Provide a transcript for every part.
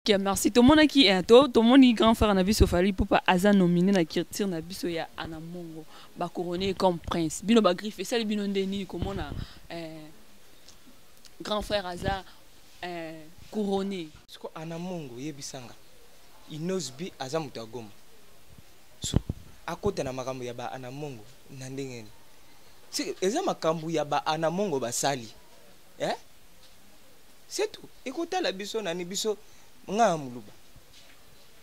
Ok, merci. Tout le monde qui est tout le monde grand frère na biso fali pour pas aza nominé na kirtir na biso ya Anamongo ba couronné comme prince. Bino ba griffe ça bino ndeni comment na grand frère aza couronné. Siko Anamongo yebisanga. Inosbi aza mutagoma. So akota na makambo ya ba Anamongo na ndengeni. Si eza makambo ya ba Anamongo basali. C'est tout. Écoutez la biso na ni biso nga muluba.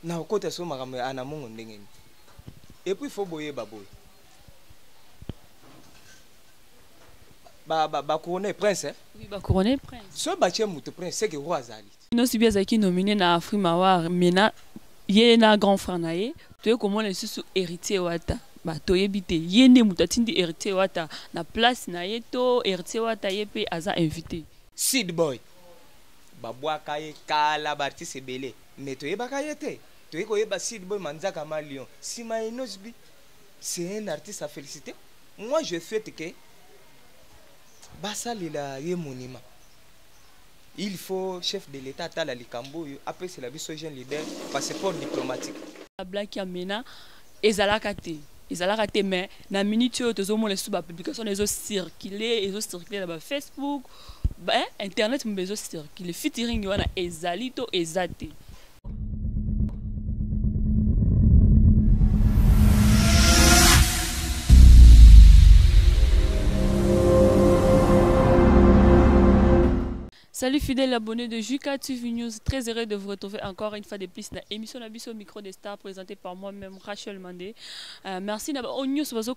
Na okota so makambo ya Anamongo ndengeni. Et puis faut boyer baboy. Ba couronné prince Oui, ba couronné prince. So ba mutu prince c'est que roi azali. Inosi bien zaki nominé na Afrima War mena ye na grand frère na ye. Tu comment les sous héritier wata. Ba toyebite ye ne mutatindi héritier wata na place na ye to héritier wata ye pe aza invité. Seed boy. Babwaka ye kala bartiste belé. Mais toyebaka ye te. Toyeba Seed boy manzaka malion. Sima Inosbi c'est un artiste à féliciter. Moi je souhaite que Basali la ye monument. Il faut chef de l'État tala likambo après c'est la biso jeune leader passeport diplomatique. La blague amena ezalaka te mais na minute yo tozo les sous ba publication les circuler na ba Facebook internet mbezo circuler featuring wana ezali to ezate. Salut fidèles abonnés de Juka TV News, très heureux de vous retrouver encore une fois de plus dans l'émission Nabiso Micro des Stars présentée par moi-même Rachel Mandé. Merci d'avoir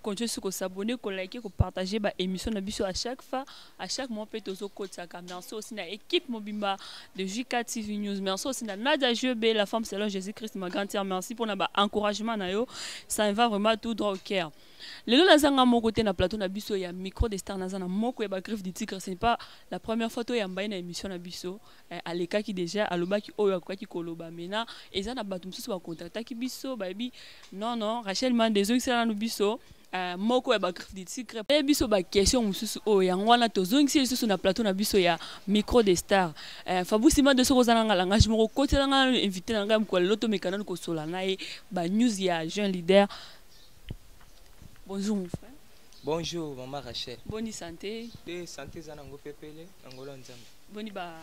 continué à s'abonner, à liker, à partager l'émission Nabiso à chaque fois, à chaque moment. Merci aussi à l'équipe Mobimba de Juka TV News. Merci aussi à Nadia Jebé, la femme selon Jésus-Christ, ma grande sœur. Merci pour l'encouragement. Ça va vraiment tout droit au cœur. Les deux nazanga mon côté na plateau Nabiso il y a micro des stars nazana moko ba griffe du tigre, ce n'est pas la première fois que y a mbaye na émission Nabiso à l'éka qui déjà à loba qui oyo kwa ki koloba mena eza na batum susu ba contacta ki biso ba bi non Rachel Mandezo qui sala no biso moko ba griffe du tigre e biso ba question mususu oyo yango wana tozongisi susu na plateau Nabiso ya micro des stars fabusima de soko zana ngala ngajimo ko kotela ngala invité na ngam ko loto mekana ko sola na e ba news ya jeune leader. Bonjour mon frère. Bonjour maman Rachel. Bonne santé. De santé zanango pepele ngolo nzambe. Boni ba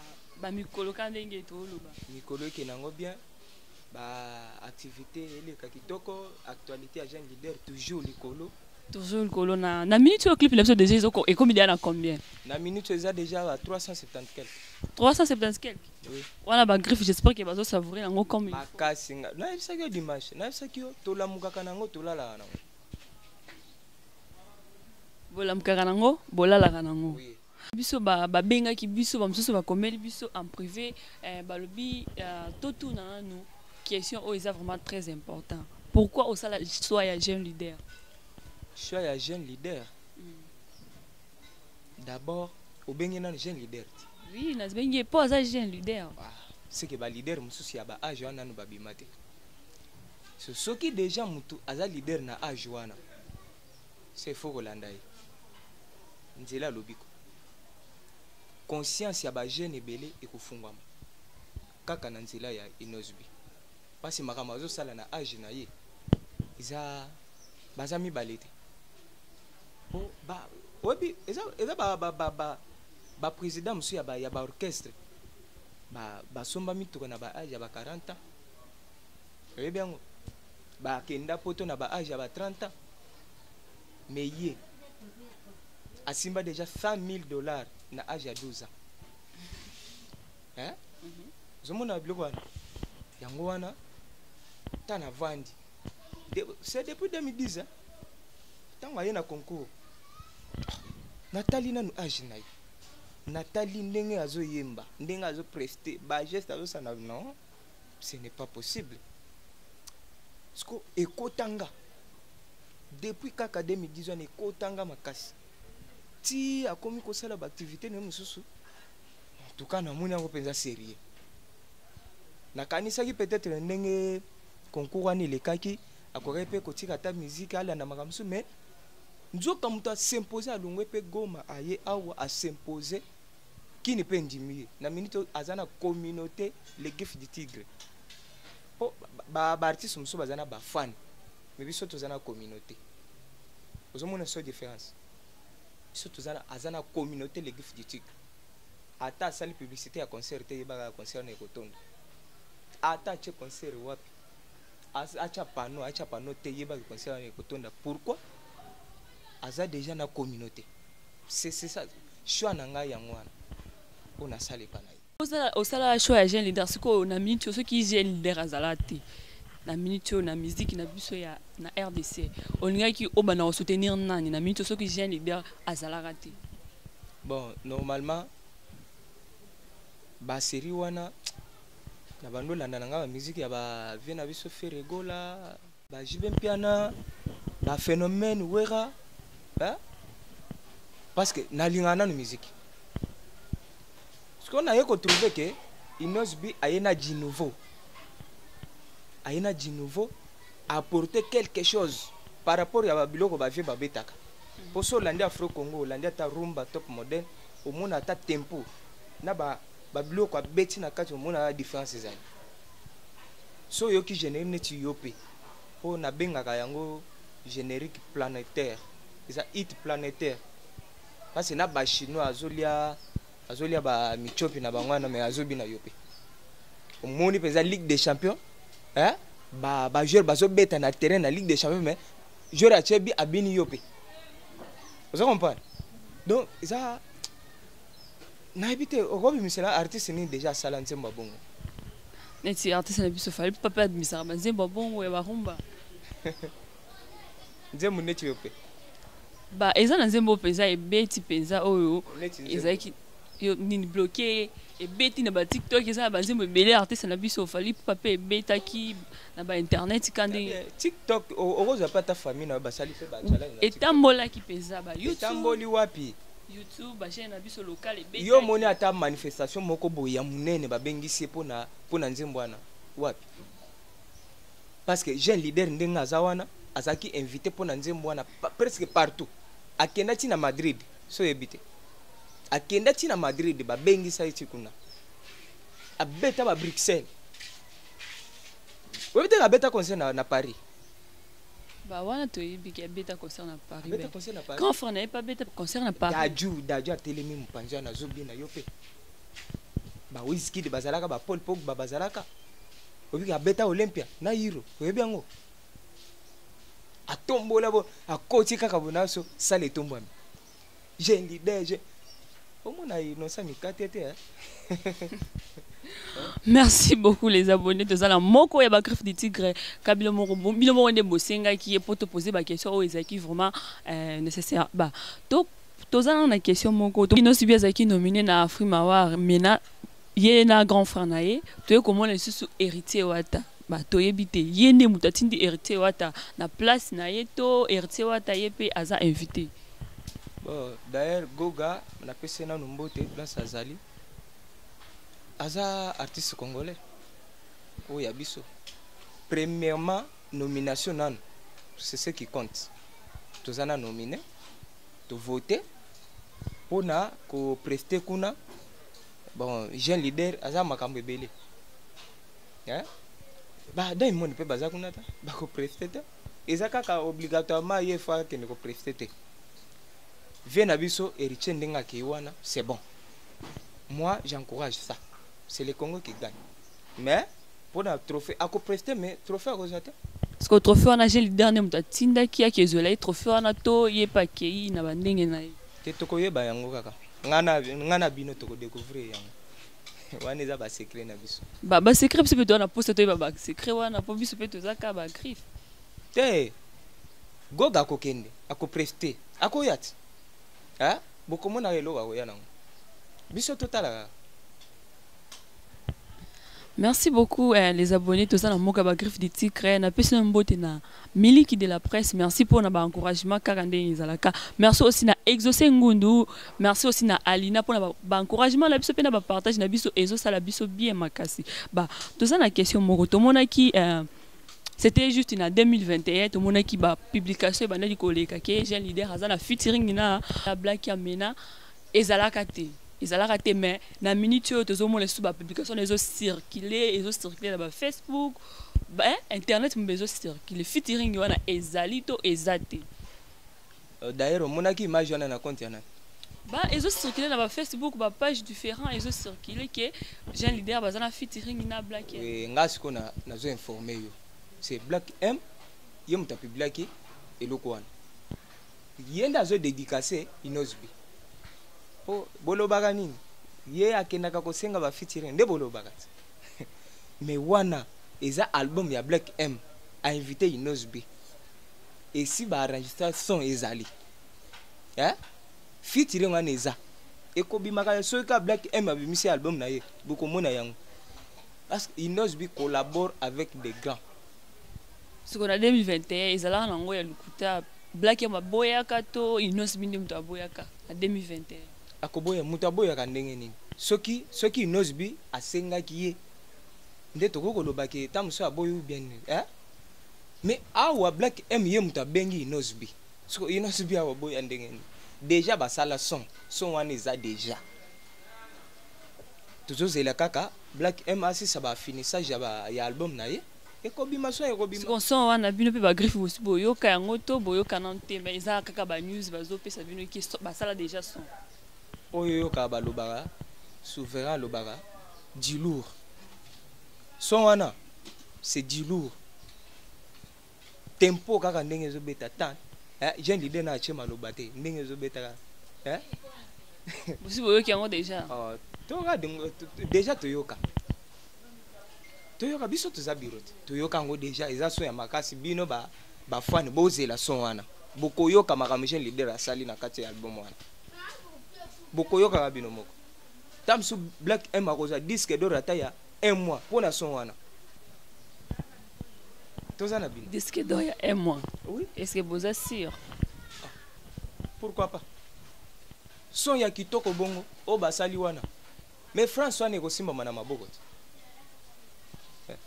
mikolo kandenge to loba. Mikolo ki nango bien. Ba activité ele ka kitoko, actualité à jeune leader toujours likolo. Toujours likolo na minute au clip l'épisode déjà ezoko et combien na combien? Na minute eza déjà à 370 quelques. 370 quelques. Oui. Voilà ba griffe j'espère que bazo savourer nango comme. Ba kasinga. Na bisa que dimanche. Na bisa que to la mukaka nango to la nango. Bola mkaranango, bola la ranango. Biso ba benga ki biso ba msusu ba komeli biso en privé balobi tout na nous question o est vraiment très important. Pourquoi au sala soit jeune leader? Choix jeune leader. D'abord au benga na jeune leader. Oui, na benga pas un jeune leader. C'est que ba leader msusu ya ba age wana no babimate. Ce qui déjà mutu aza leader na age wana. C'est faux Rolanda. Nzela lobiko. Conscience ya ba jeune ebele ekofungwama. Kaka na nzela ya Inosbi. Pasi makama zo sala na age na ye. Iza bazami balete. Oh ba obi eza ba président musu ya ba orchestre. Ba somba mituko na ba age ya ba 40 ans. Eh bien ba kenda poto na ba age ya ba 30 ans. Mais yé Asimba déjà $100,000 na âge à 12 ans. Hein? Zomona bloko wana. Yango wana tana vandi. C'est depuis 2010 hein. Tango ayena concours. Nathalie nanu âge na ye. Nathalie ndenge azo yemba, ndenge azo prester, ba geste azo sana non. Ce n'est pas possible. Sko ekotanga. Depuis kaka 2010 on ekotanga makasi. Si a commis ko sala ba activité ne mususu. En tout cas na moni yango penza sérieux. Na kanisa ki peut-être ndenge concours ani lekaki akore pe ko tika ta musique ala na makamsu mais nzoka muta s'imposer a longwe pe goma aye awa a s'imposer qui ne peut diminuer na minute azana communauté les gifs du tigre po ba artiste muso bazana ba fan mais biso tozana communauté ozomona so différence biso tozana azana communauté les gifs du tigre ata sali publicité ya concert te yeba concert na ekotonda ata che concert wapi acha pano te yeba concert na ekotonda pourquoi aza déjà na communauté c'est ça choix na nga yango wana on a salé pana au sala choix ya jeune leader siko na minute ceux qui jeune leader azalati na minute na musique na biso ya na RDC oningaki obana o soutenir nani na minute ceux qui jeune leader azalati bon normalement ba série wana na bando landa nga ba musique ya ba vena biso Ferregola ba Jibe Mpiana ba phénomène wera hein parce que na lingana na musique ce qu'on a trouvé que Inosbi ayena du nouveau apporter quelque chose par rapport à babiloko ba vie ba betaka pour so landi Afro Congo landi ta rumba top moderne au monde ata tempo na ba babiloko beti na kati au monde la différence ezali so yoki générique neti yope po na bengaka yango générique planétaire eza hit planétaire parce que na ba chinois azolia ba michopi na bangwana mais azobi na yope omoni peza Ligue des Champions hein ba joueur bazo beta na terrain na Ligue des Champions mais joueur a chebi abini yope vous comprenez donc ça na habité okobi misela artiste ni déjà sala nzemba bongo neti artiste na biso fali papa admisara nzemba bongo ya barumba nzembo neti yope ba eza na nzembo peza ebeti peza oyo ezaki yo nini bloqué ebeti na ba TikTok eza ba nzembo ebele artiste na biso fali papa ebetaki na ba internet kandi TikTok okoza pa ta famille na ba sali pe ba challenge etambola ki peza ba YouTube etamboli wapi YouTube ba chaîne na biso local ebeti yo moni ata manifestation moko boye ya munene ba bengisi pona nzembo wana wapi parce que jeune leader ndenga zawana azaki invité pona nzembo wana presque partout akenda ti na Madrid so ebité akenda ti na Madrid ba bengisa iti kuna abeta ba Bruxelles webite abeta concert na Paris ba wana to yibiki abeta concert na Paris abeta concert na Paris grand frère na pas beta concert na Paris daju atelemi mpanza na zobi na yope ba Wizkid bazalaka ba Paul Pogba bazalaka obiki abeta Olympia na Euro webi yango atombola bo akoti kaka bonaso sale tombami jeune leader je omona inosa mikatete hein. Merci beaucoup les abonnés de Zala Moko et Bagriffe du Tigre Kabilo Moro Moro de Bosenga qui est pour te poser ma question aux qui vraiment nécessaire bah donc Tozala on a question Moko to si bien qui nominé na Afrimawa mena yena grand frère nae to comment les sous héritier wata bah to yebite yene mutatindi héritier wata na place nae to héritier wata yepe aza invité bon d'ailleurs Goga na pese na numbote place azali aza artiste congolais ou yabiso premièrement nomination nan c'est ce qui compte tozana nominé to voter pour na ko prester kuna bon jeune leader aza makambo ebele hein ba dai mon pe baza kuna ta ba ko prester te ezaka ka obligatoirement yefa ke ne ko prester te vient abiso héritier ndenga ke wana c'est bon moi j'encourage ça c'est le Congo qui gagne mais pour le trophée à ko prester mais trophée à causaté parce que trophée on a j'ai le dernier mutatsinda ki akezola trophée on a to yepa kei na bandenge na te tokoyeba yango kaka ngana bino toko découvrir yango wana eza ba secret na biso ba secret biso peut na poste to ba secret wana po biso peut zaka ba griffe te Goga kokende ako prester ako yati hein bokomona lelo wa yana biso totala. Merci beaucoup les abonnés tout ça dans Moka Bagriffe du Tigre na pesi mbote na miliki de la presse merci pour na ba encouragement kakande izalaka merci aussi na Exaucé Ngundu merci aussi na Alina pour na ba encouragement la biso pe na ba partage na biso ezo sala biso bien makasi ba tout ça na question moko to mona ki c'était juste en 2021 tout mona ki ba publication ba na di koleka ke jeune leader azana featuring na la black amena ezalaka te ezalaka te mais na minute oyo tozomona sous ba publication circuler na ba Facebook ba internet mbe circuler featuring wana ezali to ezate. D'ailleurs omonaki image wana na compte yana ba circuler na ba Facebook ba page différent circuler que Jean Leader bazana featuring na Black M. Ngasi ko nazo informer yo c'est Black M ye muta publiaki eloko wana yenda zo dédicacer Inosbi po bolobaka nini ye akendaka kosenga ba featuring nde bolobaka mais wana eza album ya Black M a invité Inosbi et si ba enregistrer son ezali featuring wana eza ekobimaka soka Black M abimisi album na ye bokomona yango parce que Inosbi collabore avec des grands. Ce qu'on a 2021 ezala nango ya lukuta Black M aboyaka to Inosbi ndi mutu aboyaka na 2021 akoboya mutu aboyaka ndenge nini soki Inosbi asengaki ye nde tokokolobaki tamuso aboyi bien mais awa Black M ye mutu abengi Inosbi so Inosbi awa aboya ndenge nini déjà basala son wana eza déjà tozozela kaka Black M asisa ba finissage ya album na ye ekobima so ekobima son wana bino pe ba griffe aussi boyoka yango to boyoka nante mais eza kaka ba news bazopesa bino ki basala déjà son oyo yoka balobaka souverain lobaka du lourd son wana c'est du lourd tempo kaka ndenge ezobeta tant Jean Leader na achema lobate ndenge ezobeta aussi boyoka yango déjà déjà toyoka biso toza biro toyoka ngo déjà eza so ya makasi bino ba fan bozela son wana bokoyoka makambo Jean Leader asali na kati ya album wana bokoyoka ka bino moko tamsu Black M akoza disque d'or ata ya 1 mois pour na son wana tozana bino disque d'or ya 1 mois. Oui, est-ce que vous êtes sûr? Pourquoi pas son ya kitoko bongo o basali wana mais François ne kosimba mana maboko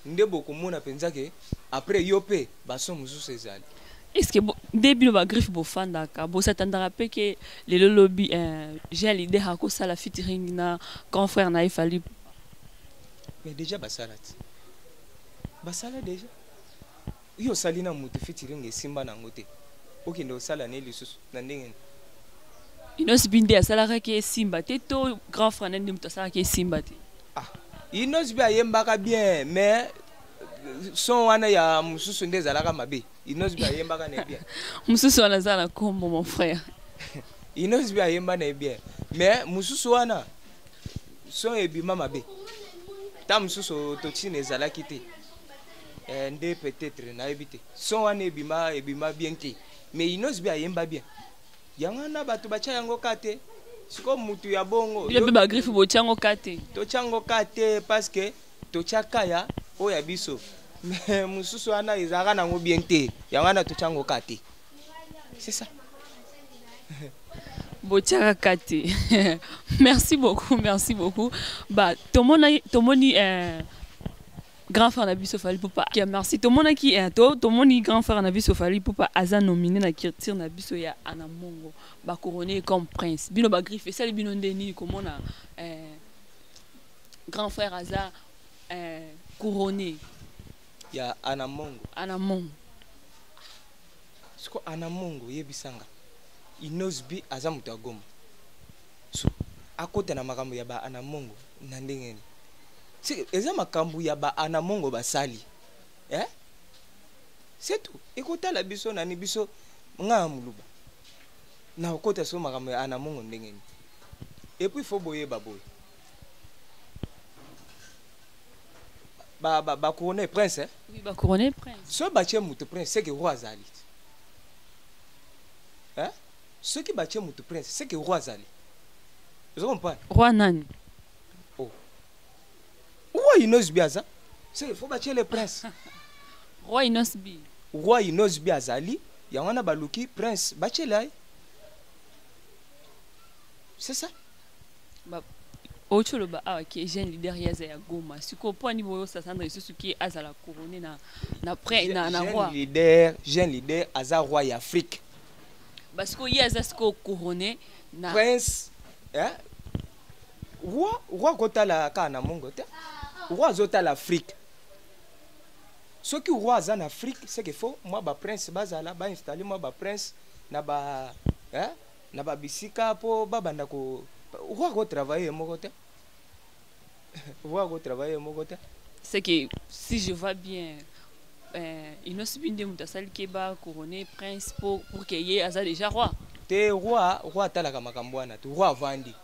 nde bokomona penzake après yope baso mususu ezali est-ce que début ba griffe bo fandaka bo s'attendra pe que le lobby Jean Leader a ko sala featuring na grand frère na ifali mais déjà basala déjà yo salina mutu featuring esimba na ngote okende osala ne lisusu na ndenge Inosbi nde asalaka ke simba te to grand frère nde mutu asalaka ke simba te Inosbi ayembaka bien mais son wana ya mususu nde zalaka mabe Inosbi ayembaka na bien mususu wana zala kombo mon frère Inosbi ayemba na bien mais mususu wana son ebima mabe ta mususu totine ezalaki te nde peut-être na ebite son wana ebima bien te mais Inosbi ayemba bien yango na bato bacha yango kate siko mutu ya bongo ile be ba griffe bo chango kate to chango kate parce que to chakaya o ya biso mais mususu wana izaka nango bien te yango na to chango kate c'est ça Bochaka kate merci beaucoup ba tomoni grand frère Nabi Sofali Poupa merci tomona ki tomoni grand frère Nabi Sofali Poupa aza nominé na kirtir na biso ya Anamongo ba couronné comme prince bino ba griffe ça bino ndeni komona grand frère aza couronné ya Anamongo siko Anamongo yebisanga Inosbi aza mutu agoma so akota na makambo ya ba Anamongo na ndengeni c'est eza makambo ya ba Anamongo basali c'est tout ekota la biso na ni biso nga muluba na okota so makambo ya Anamongo ndengeni et puis faut boyer baboy ba couronner prince oui ba couronner prince so ba mutu prince c'est que roi azali ce qui batie mutu prince c'est que roi azali vous comprenez roi nani roi Inosbi aza c'est faut batie le prince roi Inosbi azali yango na baluki prince batie là c'est ça ba ocholo ba ok Jean Leader yaza ya Goma siko poni boyo sasandre susu ki azala couronné na près na roi Jean Leader aza roi ya Afrique parce que yaza sko couronné na prince roi kotala ka na mongo te roi azotala Afrique soki roi aza na Afrique c'est que faut moi ba prince bazala ba installer moi ba prince na ba na ba bisika po babanda ko roi ko travailler moko te roi ko travailler moko te c'est que si je vois bien Inos Binde mutasali keba couronné prince pour que yé aza déjà roi te roi talaka makambo wana tu roi vandi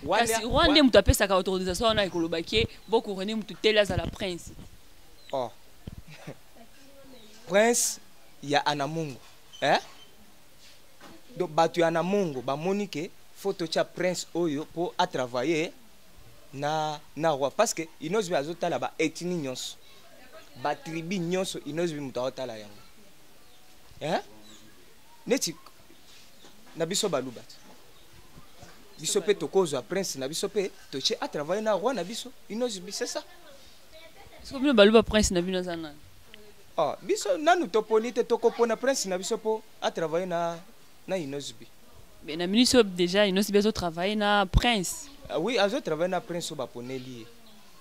kasi roi nde mutu apesaka autorisation wana ekolobaki bo couronné mutu tele azala prince oh prince ya anamungu donc batu ya anamungu bamoni ke faut tia prince oyo po a travailler na roi parce que inozbi azotala ba ethnie nyonso ba tribu nyonso inozbi mutu azotala yango neti na biso balubat biso pe tokozwa prince na biso pe toche a travailler na roi na biso inozbi c'est ça so bino baluba prince na bino zana oh biso nanu toponi te tokopona prince na biso po a travailler na inozbi mais na ministre déjà inozbi azo travailler na prince oui azo travailler na prince o baponeli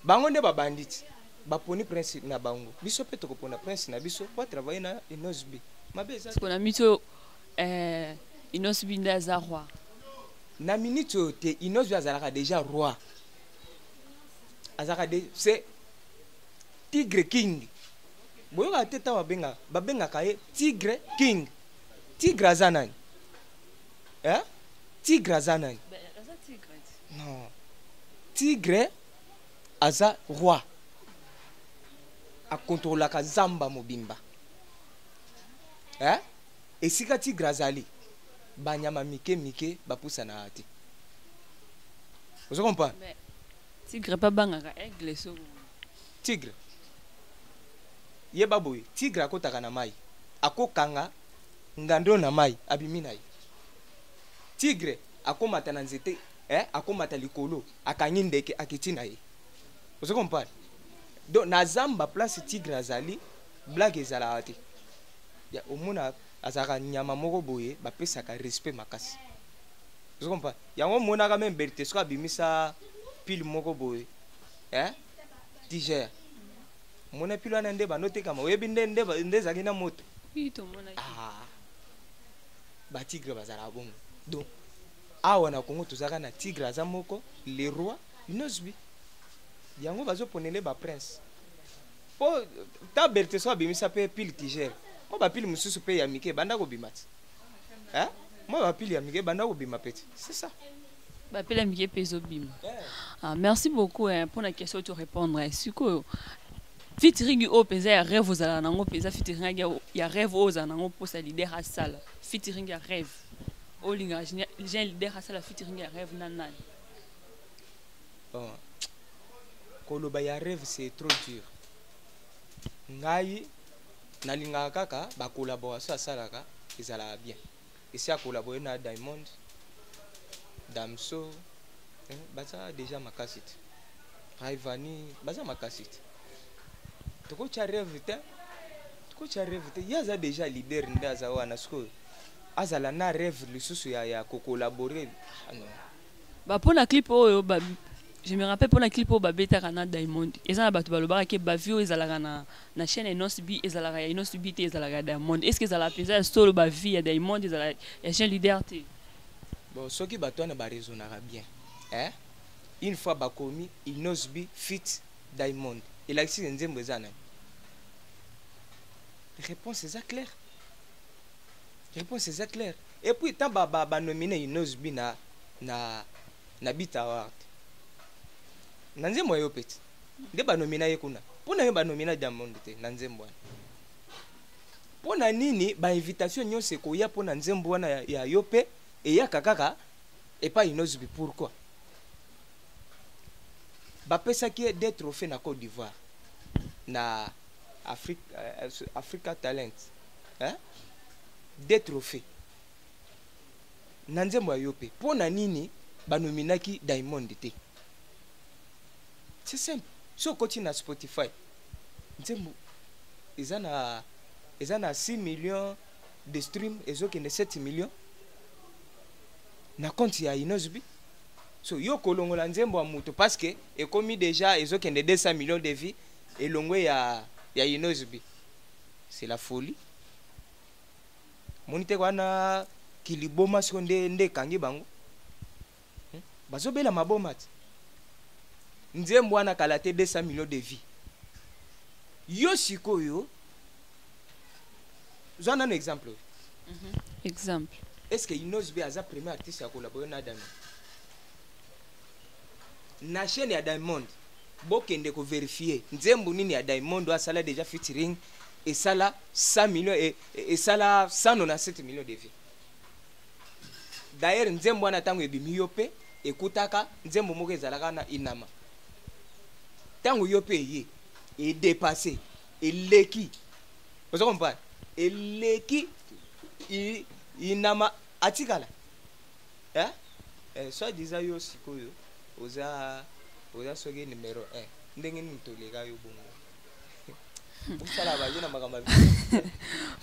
bango nde babanditi baponi prince na bango biso pe tokopona prince na biso po travailler na inozbi mabe ça ko na mito inozbi nda za roi na minute te inozbi azalaka déjà roi azalaka de c'est tigre king boyoka te ta babengaka ye tigre king tigre aza nani tigre aza nani non tigre aza roi akontrolaka zamba mobimba esika tigre azali banyama mike bapusana te ozo comprendre tigre pa bangaka aigle so tigre yeba boye tigre akotaka na mai akokanga ngando na mai abimi na ye tigre akomata na nzete akomata likolo akangi ndeke akiti na ye ozo comprendre donc na zamba place tigre azali blague ezalaka te ya omona azalaka nyama moko boye bapesaka respect makasi ozo comprendre yango monaka même berté soki abimisa pile moko boye tigre mona pile wana nde banotekama oyebi nde ezalaki na moto batigre bazalaka bongo donc awa na Congo tozalaka na tigre aza moko le roi inozbi yango bazoponele baprince po ta berté so abimisa mpe pile tigere mo bapile mosusu mpe ya mike banda kobima ti mo bapile ya mike banda kobima peti c'est ça bapile ya mike mpe ezobima merci beaucoup pour la question tu répondre sikoyo featuring o peza ya rêve ozala nango peza featuring ya rêve ozala nango posa leader asala featuring ya rêve olinga j'ai leader asala featuring ya rêve nani bon koloba ya rêve c'est trop dur ngai nalingaka kaka ba collaboration asalaka ezala bien esi a collaborer na Diamond Damso baza déjà makasi te Rayvanny baza makasi te tokotia rêve te yaza déjà leader nde aza wana sikoyo azala na rêve lisusu ya kokolaborer bapona clip oyo je me rappelle pour la clip oyo babetaka na Diamond eza na bato balobaka ke bavie oyo ezalaka na chaîne Inosbi ezalaka ya Inosbi te ezalaka ya Diamond est ce que ezalaka mpenza ya solo bavie ya Diamond ezalaka ya jeune leader te bon soki bato wana baresonaka bien une fois bakomi Inosbi fit Diamond elakisi nzembo eza nani réponse eza claire et puis tant banomine Inosbi na Beat Award na nzembo yo peti nde banomina ye kuna mpona ye banomina Diamond te na nzembo wana mpona nini bainvitation nyonso ekoya mpona nzembo wana ya yo mpe eyaka kaka epai Inosbi pourquoi bapesaki des trophées na Côte d'Ivoire na Africa Talent des trophées na nzembo ya yo mpe mpona nini banominaki Diamond te c'est simple so okoti na Spotify nzembo eza na 6 millions de stream ezokende 7 millions na compte ya Inosbi so yo kolongola nzembo ya mutu parce que ekomi déjà ezokende 200 millions de vies elongwe ya Inosbi. C'est la folie. Monite wana kiliboma siko nde kangi bango. Bazobela maboma ti. Nzembo wana kalate 200 millions de vies. Yo sikoyo j'en ai un exemple. Exemple. Est-ce que Inosbi a sa premier artiste à collaborer na Diamond? Na chaîne ya Diamond bokende ko vérifier nzembo nini ya Diamond asala déjà featuring et sala 100 millions et sala 197 millions de vues. D'ailleurs nzembo wana tango ebimi yo pe ekutaka nzembo moko ezalaka na inama. Tango yo pe ye et dépassé et leki. Vous comprenez? Et leki inama atikala. Hein? Soit disant yo sikoyo oza soge numéro 1 ndenge nitoleka yo bongo.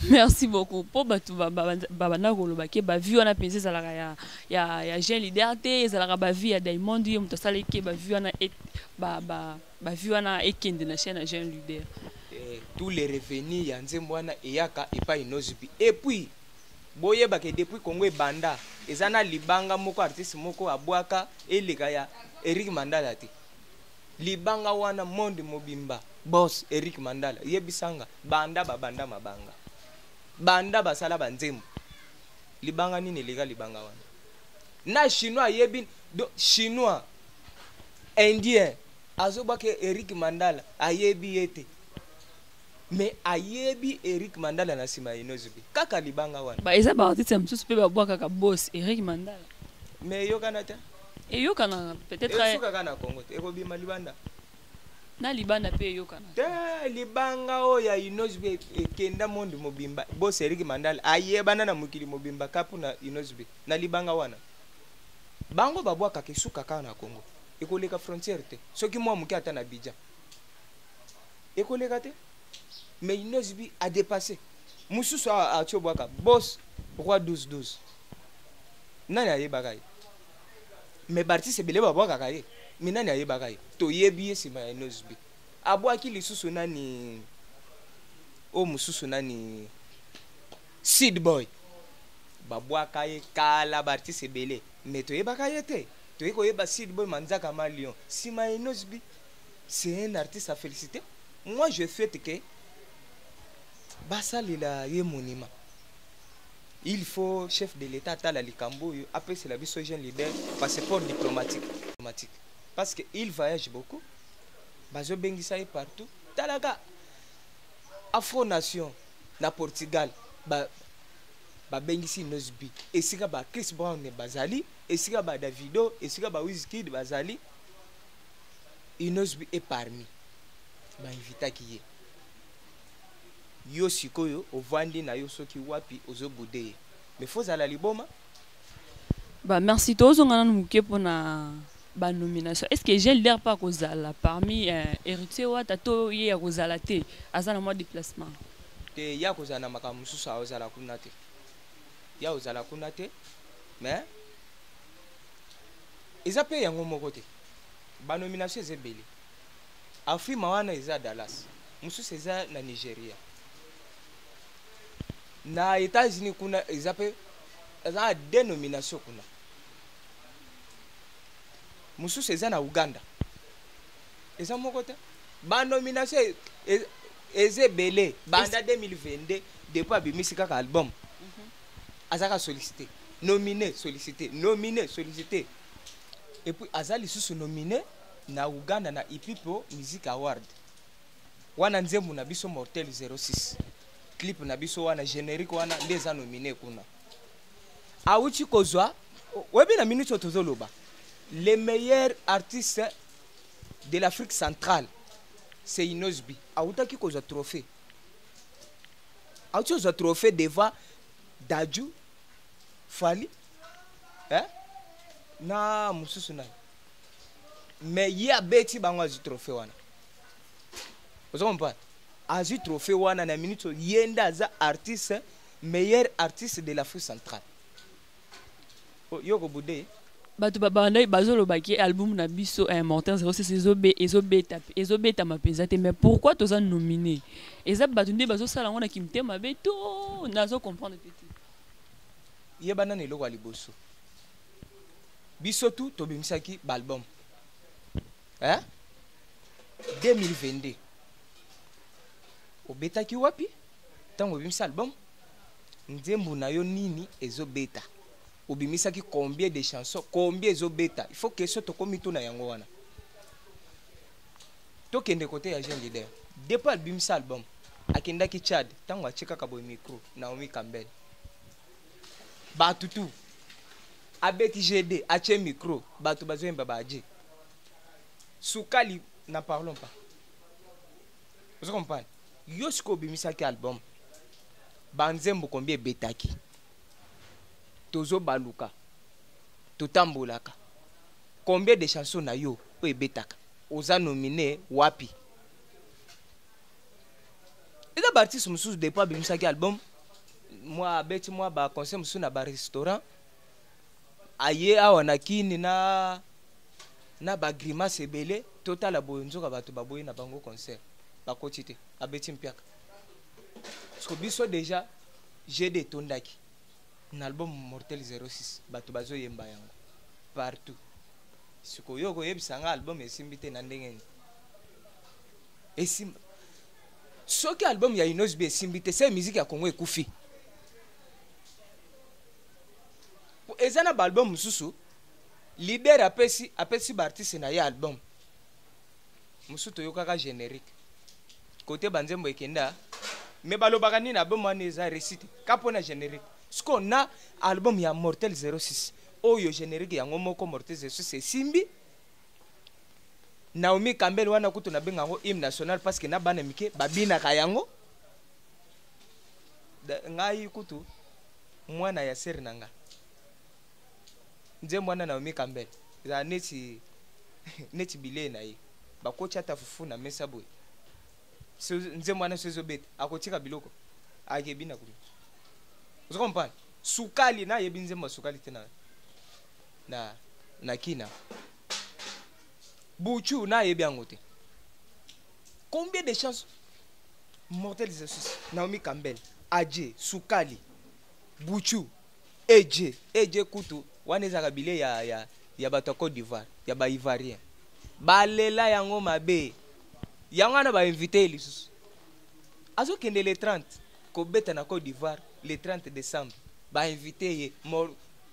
Merci beaucoup. Pour batu babana koloba ke ba vie wana penser zalaka ya jeune leader te zalaka ba vie ya Diamond yo muto sala ke ba vie wana ba vie wana ekende na chaîne jeune leader. Tous les revenus ya nzembo wana eyaka epa Inosbi. Et puis boyeba ke depuis Congo ebanda ezana libanga moko artiste moko abwaka eleka ya Eric Mandala te. Libanga wana monde mobimba boss Eric Mandala yebisanga banda mabanga banda basala banzembo libanga nini lega libanga wana na chinois yebi chinois indien azobake Eric Mandala ayebi ete mais ayebi Eric Mandala na sima Inosbi kaka libanga wana ba eza ba artiste msusu pe ba bwaka ka boss Eric Mandala mais yo kanata et yo kana peut-être suka kana Congo te ko bima libanda na libanda pe yo kana te libanga o ya Inosbi kenda monde mobimba boss Eric Mandala ayebana na mukili mobimba kapu na Inosbi na libanga wana bango babwaka ke suka kana na Congo ekoleka frontière te soki mwa muki ata na Abidjan ekoleka te mais Inosbi a dépassé mususu a tshobwaka boss roi 12 nani ayebaka ye mais bartiste belé babwaka kaye minani ayebaka ye to yebi sima ya Inosbi abwaki lisusu nani o mususu nani Seed Boy babwaka ye kala bartiste belé mais to yebaka ye te to yeko yeba Seed Boy manzaka ma Lion sima ya Inosbi. C'est un artiste à féliciter. Moi je souhaite que basalila ye monument. Il faut chef de l'État tala likambo après c'est la biso jeune leader passeport diplomatique parce que il voyage beaucoup bazo bengisa ye partout talaga Afro Nation na Portugal ba bengisi Inosbi esika ba Chris Brown ne bazali esika ba Davido esika ba Wizkid bazali Inosbi est parmi ba invita ki ye yo sikoyo ovandi na yo soki wapi ozobude mais faut ala liboma. Bah merci tous on a muke pona ba nomination. Est-ce que j'ai l'air pas kozala parmi héritier wa tato ye kozala te azana moi déplacement te ya kozana makamu susa ozala kunate ya ozala kunate mais eza pe yango moko te ba nomination ezebele Afrima wana eza Dallas mususu eza na Nigeria na États-Unis kuna ezape eza dénomination kuna mususu eza na Uganda eza moko te ba nomination ezebele banda 2022 depuis abimisi kaka album azaka sollicité nominé sollicité et puis azali susu nominé na Uganda na Ipipo Music Award wana nzembo na biso Mortel 06 clip na biso wana générique wana ndeza nominé kuna auchi kozwa webi na minute tozoloba les meilleurs artistes de l'Afrique centrale c'est Inosbi autaki kozwa trophée auchi kozwa trophée devant Dadju Fali na mususu na mais ya beti bango azu trophée wana vous comprenez azu trophée wana na minute yenda za artiste meilleur artiste de l'Afrique centrale yoko bude bato babanda bazolobaki album na biso Mortel 06 ezobeta mapenza te, mais pourquoi toza nominé eza bato nde bazosala ngo na kimtema be to nazo comprendre petit yebana na eloko ya liboso biso tu tobimisaki baalbum 2022 obetaki wapi ntango obimisa album nzembo na yo nini ezobeta obimisaki combien de chansons combien ezobeta il faut que so tokomi to na yango wana tokende kote ya jeune leader depuis albimisa album akendaki Chad ntango achekaka boye micro Naomi Campbell bato tu abeti GD ache micro bato bazoyemba baje sukali na parlons pas vous comprenez yo siko obimisaki album banzembo combien betaki tozo baluka totambolaka combien de chansons na yo oyo ebetaka oza nominé wapi eza baartiste mosusu depuis abimisaki album moi abeti moi baconcert mosusu na barestaurant aye awa na kini na bagrimace ebele totala boye nzoka bato baboyi na bango concert bakoti te abeti mpiaka so biso déjà j'ai des tondaki un album Mortel 06 bato bazoyemba yango partout sikoyo koyebisanga album esimbi te na ndenge ni esimba soki album ya Inos B esimbi te se musique ya Congo ekufi eza na album mususu leader apesi baartiste na ye album mususu toyokaka générique côté banzembo ekenda me balobaka nini album wana eza récite kapo na générique siko na album ya Mortel 06 oyo générique yango moko Mortel 06 esimbi Naomi Campbell wana kutu na benga yango hymne national parce que na bana mike babinaka yango ngai kutu mwana ya sere nanga nzembo wana Naomi Campbell za neti bile na ye bakocha ata fufu na mesa boy nzembo wana sezo beta akotika biloko akebina kuli vous comprenez sukali na yebi nzembo sukali tena na kina buchu na yebi angote combien de chances Mortel 06 Naomi Campbell aje sukali buchu eje kutu wanezaka bile ya bato Côte d'Ivoire ya ba Ivoirien balela yango mabe yango ana ba invité lisusu azokende le 30 ko beta na Côte d'Ivoire le 30 décembre ba invité ye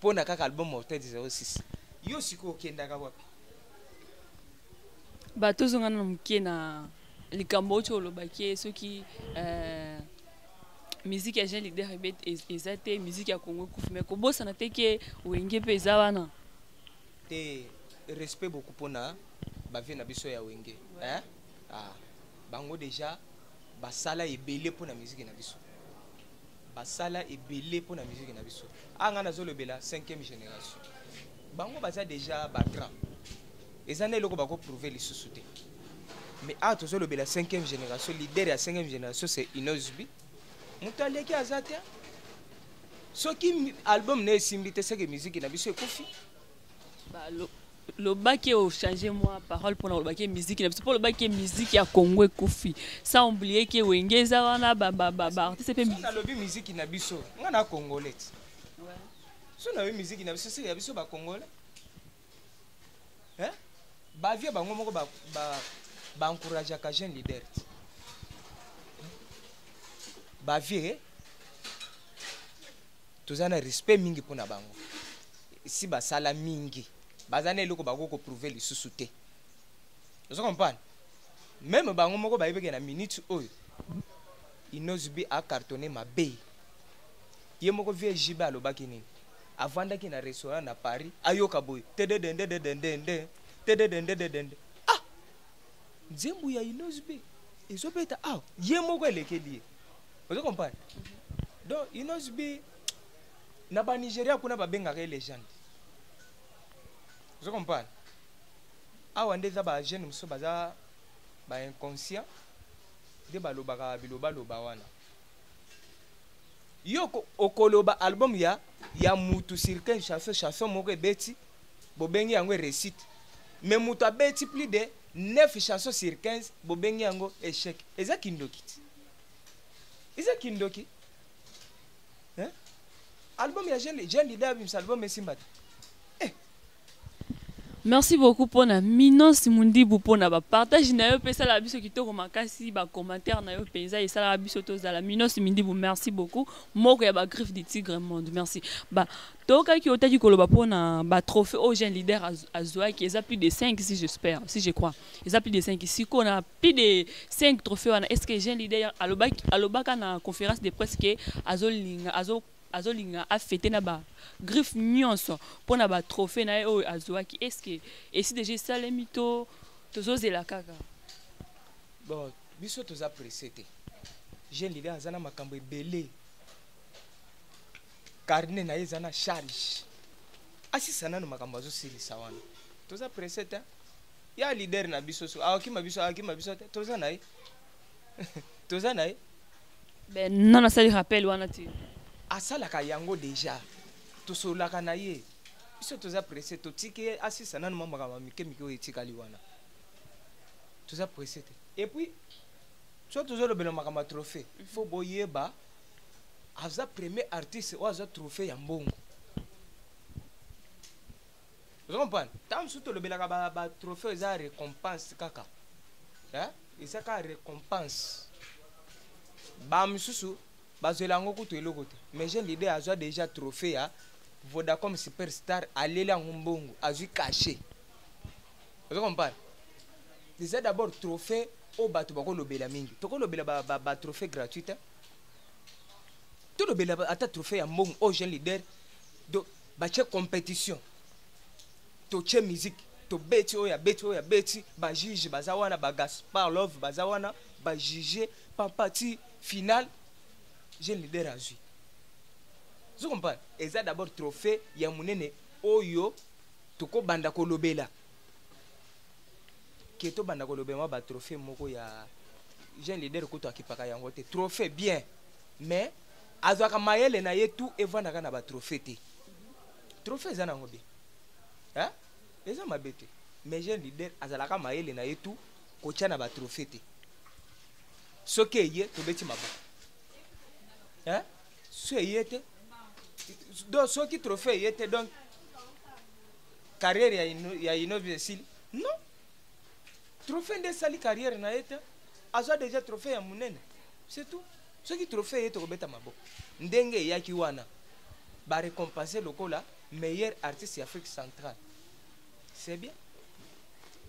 pona kaka album Mortel 06 yo siko okendaka wapi bato zongana mukie na likambo olobaki soki musique ya jeune leader eza te musique ya Congo ekufi mais kobosana te ke wenge mpe eza wana te respect beaucoup mpona bavie na biso ya wenge bango déjà basala ebele mpona musique na biso basala ebele mpona musique na biso anga nazolobela 5e génération bango baza déjà bagrand eza na eloko bakoprouve lisusu te mais tozolobela 5e génération leader ya 5e génération c'est Inos B moto aleki aza te soki album na esimbi te seke musique na biso ekufi lobaki ochange moi parole mpona lobaki musique na biso mpo lobaki musique ya Congo ekufi sans oublier ke wenge eza wana baartiste mpe nalobi musique na biso nga na congolais so nayobi musique na biso seke ya biso bacongolais bavie bango moko baencourageaka jeune leader bavie toza na respect mingi mpona bango si basala mingi baza na eloko bakoprouve lisusu te ozo comprendre même bango moko bayebeke na minute oyo Inos B acartonné mabe ye moko vie jibe alobaki nini avandaki na restaurant na Paris ayoka boye tededendedendende nzembo ya Inos B ezobeta ye moko elekeli ye ozo comprendre donc Inos B na ba Nigeria kuna babengaka légende ozo comprendre awa nde eza ba jeune mosusu baza ba inconscient nde balobaka biloba wana yo okoloba album ya mutu sur 15 chanson moko ebeti bobengi yango réussite. Mais mutu abeti plus de 9 chansons sur 15 bobengi yango échec. Eza kindoki. Eza kindoki. Hein? Album ya jeune leader bimsa album esimbata. Merci beaucoup pour la Minos Mundibu pour na partage na yo pesa la biso kitoko makasi ba commentaire na yo pesa et ça la biso toza la Minos Mundibu merci beaucoup moko ya ba griffe du tigre monde merci ba toka ki otaki koloba pour na ba trophée au jeune leader azwa qui a plus de 5 si j'espère si je crois ils a plus de 5 ici qu'on a plus de 5 trophées est-ce que jeune leader alobaka na conférence de presse que azolinga a fêté na ba griffe nyonso pour na ba trophée na o azwaki est-ce que et si déjà ça les mito tozozela kaka bon biso toza pressé te jeune leader azana makambo ebele carnet na ezana charge asisana no makambo azosilisa wana toza pressé te ya leader na biso so akima biso te toza na toza na ben non na sali rappel wana ti asalaka yango déjà tosolaka na ye biso toza pressé totiki asisana no makambo mike o etikali wana toza pressé te et puis so tozolobela makambo trophée faut boyeba aza premier artiste ou aza trophée ya mbongo vous comprenez tant so tolobelaka ba trophée eza récompense kaka hein eza ka récompense ba misusu bazelango kutu eloko te mais jeune leader azwa déjà trophée ya Vodacom Superstar alela ngombongo azui caché vous comprenez déjà d'abord trophée au bato bako lobela mingi toko lobela ba trophée gratuite to lobela ata trophée ya mbongo au jeune leader do ba che compétition to che musique to beti oya beti ba juge bazawana ba Gaspard Love bazawana ba juger partie finale jeune leader azui vous comprenez et ça d'abord trophée ya munene oyo toko banda ko lobela keto banda ko lobela ba trophée moko ya jeune leader ko to akipaka yango te trophée bien mais azwaka mayele na ye tout evandaka na ba trophée te trophée za nango bien hein eza mabete mais jeune leader azalaka mayele na ye tout ko tia na ba trophée te soke ye to beti mabo hein so yete donc ce qui trophée était donc carrière ya inovesi non trophée de sali carrière na été azo déjà trophée ya munene c'est tout ce qui trophée était ko beta mabo ndenge yaki wana ba récompenser lokola meilleur artiste Afrique centrale c'est bien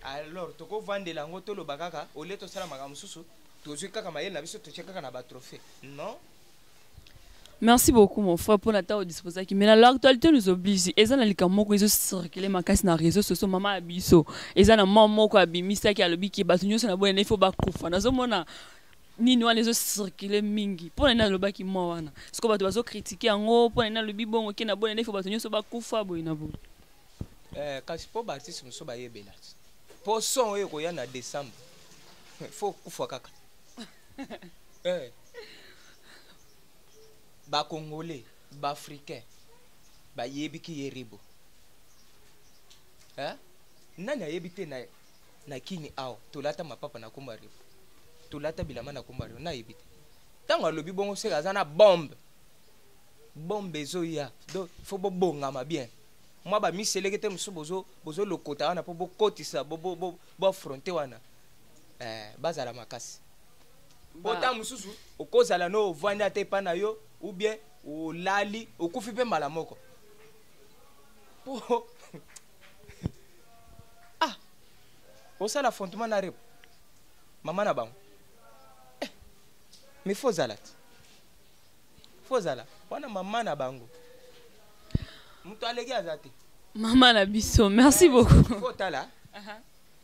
alors toko vendre lango to lo bakaka au lieu to sala makambo susu to zui kaka mayele na biso to cheka na ba trophée non. Merci beaucoup mon frère pour la table disposée qui mais l'actualité nous oblige et ça na likamo ko izo circuler makasi na réseaux sociaux mama abiso et ça na maman ko abimisa ki alobi ki batunyo na bona il faut ba kufa nazo mona nini wana izo circuler mingi pour na loba ki mo wana ce ko bato bazo critiquer yango pour na lobi bongo ki na bona il faut batunyo so ba kufa boina bo kasi po ba artiste muso ba yebela po son oyo ko ya na décembre faut kufa kaka ba Congolais, ba Africain, ba yebiki yeribo. Hein? Nani yebite na kini ao, tolata mapapa na kumbaribo. Tolata bilama na kumbaribo na yebite. Tango lobi bongo se azana bombe. Bombe zo ya. Do faut bonga ma bien. Moi ba mi selekete muso bozo lokota wana po bokotisa bo affronter wana. Bazala makasi. Bota mususu okozala no vanya te pa na yo ou bien o lali okufi pe mala moko ah osala affrontement na rep mama na bango mais faut zala wana mama na bango muto aleki azate mama na biso merci beaucoup faut tala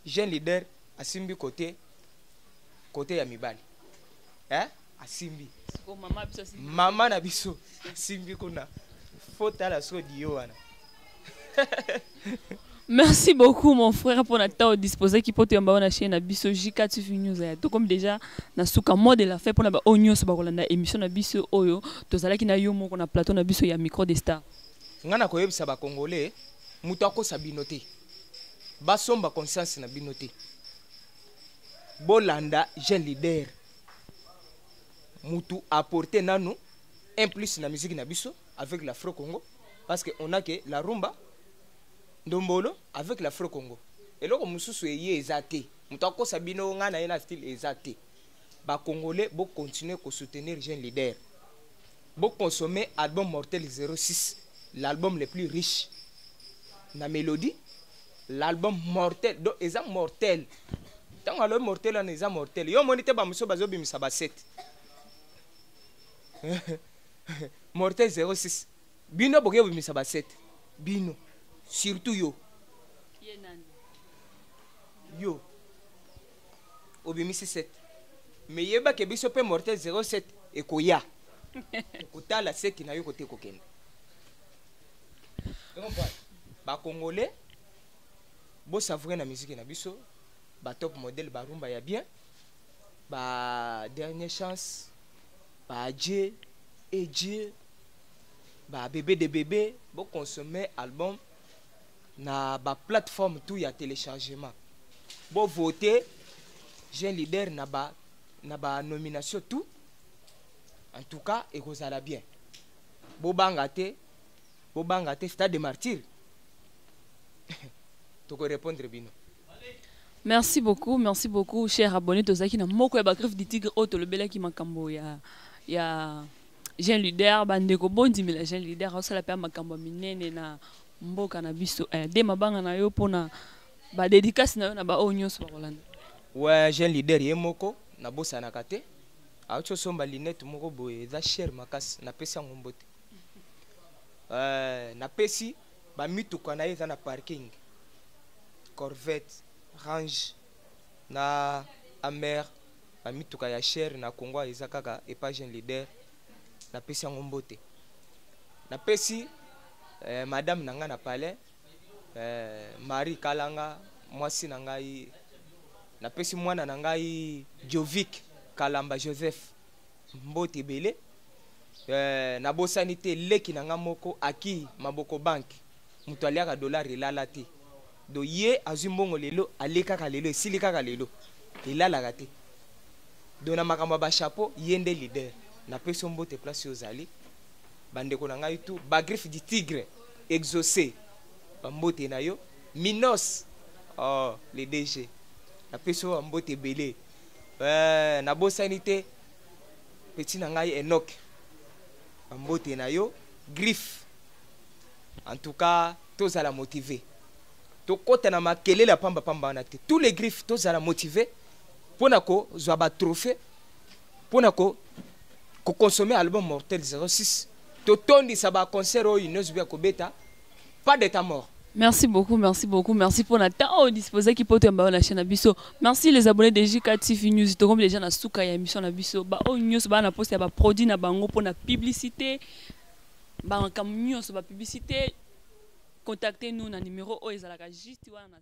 jeune leader asimbi côté ya mibali hein asimbi mama na biso asimbi kuna fota la so dio wana. Merci beaucoup mon frère pour la temps disposé qui peut te embarquer na chaîne na biso JK TV News tout comme déjà na suka mode de la fait pour na ba onyo so ba kolanda émission na biso oyo tozalaki na yo moko na plateau na biso ya micro des stars ngana ko yebisa ba congolais Moutako sa binote. Basomba conscience na binote. Bolanda jeune leader. Moutou apporté nano un plus na musique na biso avec l'Afro-Congo parce que on a que la rumba ndombolo avec l'Afro-Congo. Et là comme sous yé ezate. Moutako sa bino nga na yena style ezate. Ba congolais bo continuer ko soutenir jeune leader. Bo consommer album Mortel 06, l'album le plus riche. Na mélodie, l'album Mortel, donc ils sont mortel. Tant que le mortel on est mortel. Yo monite ba muso bazo bimisa ba 7. Mortel 06. Bino boke bimisa ba 7. Bino. Surtout yo. Yo. Obimisi 7. Mais yeba ke biso pe Mortel 07 et koya. Kotala 7 na yo kote kokende. Ba congolais bo savourer na musique na biso. Ba top modèle ba rumba ya bien. Ba dernière chance. Ba Dieu et Dieu. Ba bébé de bébé bo consommer album na ba plateforme tout ya téléchargement. Bo voter jeune leader na ba nomination tout. En tout cas, et ça va bien. Bobangate, stade de martyr. Tu peux répondre bien. Merci beaucoup, cher abonné. Tozaki na moko ya bagriffe du tigre auto le bela qui makambo ya jeune leader bandeko bondi mila jeune leader osala pe makambo minene na mboka na biso de mabanga na yo pona ba dédicace na yo na ba onyoso ba Rolanda. Ouais, jeune leader ye moko na bossa na kate. Acho somba linette moko boye za cher makasi na pesa ngombote. Na pesi ba mituka na eza na parking. Corvette, Range na Amer ba mituka ya cher na Congo eza kaka et pas jeune leader na pesa ngombote. Na pesi madame nanga na palais Marie Kalanga mwasi na ngai na pesi mwana na ngai Jovic Kalamba Joseph mbote belé na bosani te leki na nga moko aki maboko bank mutu aliaka dollar elala te do ye azwi mbongo lelo alekaka lelo esili kaka lelo elalaka te do na makambo ba chapeau ye nde leader na pesi mbote place ozali bandeko na ngai tout ba griffe du tigre exaucé bambote na yo Minos le DG na pesi mbote belé na bosani te petit na ngai Enoch mbote na yo griffe. En tout cas tous à la motiver to kota na makele la pamba na te tous les griffes tous à la motiver pona ko zwa ba trophée pona ko consommer album Mortel 06 to tondi sa ba concert o inozbia ko beta pas d'état mort. Merci beaucoup pour la temps disposé qui peut être la chaîne Abisso. Merci les abonnés de JK TV News. Comme les gens na souka ya émission Abisso, ba o news ba na poster ba produit na bango pour la publicité. Ba comme news ba publicité. Contactez-nous na numéro o ezalaka juste wana na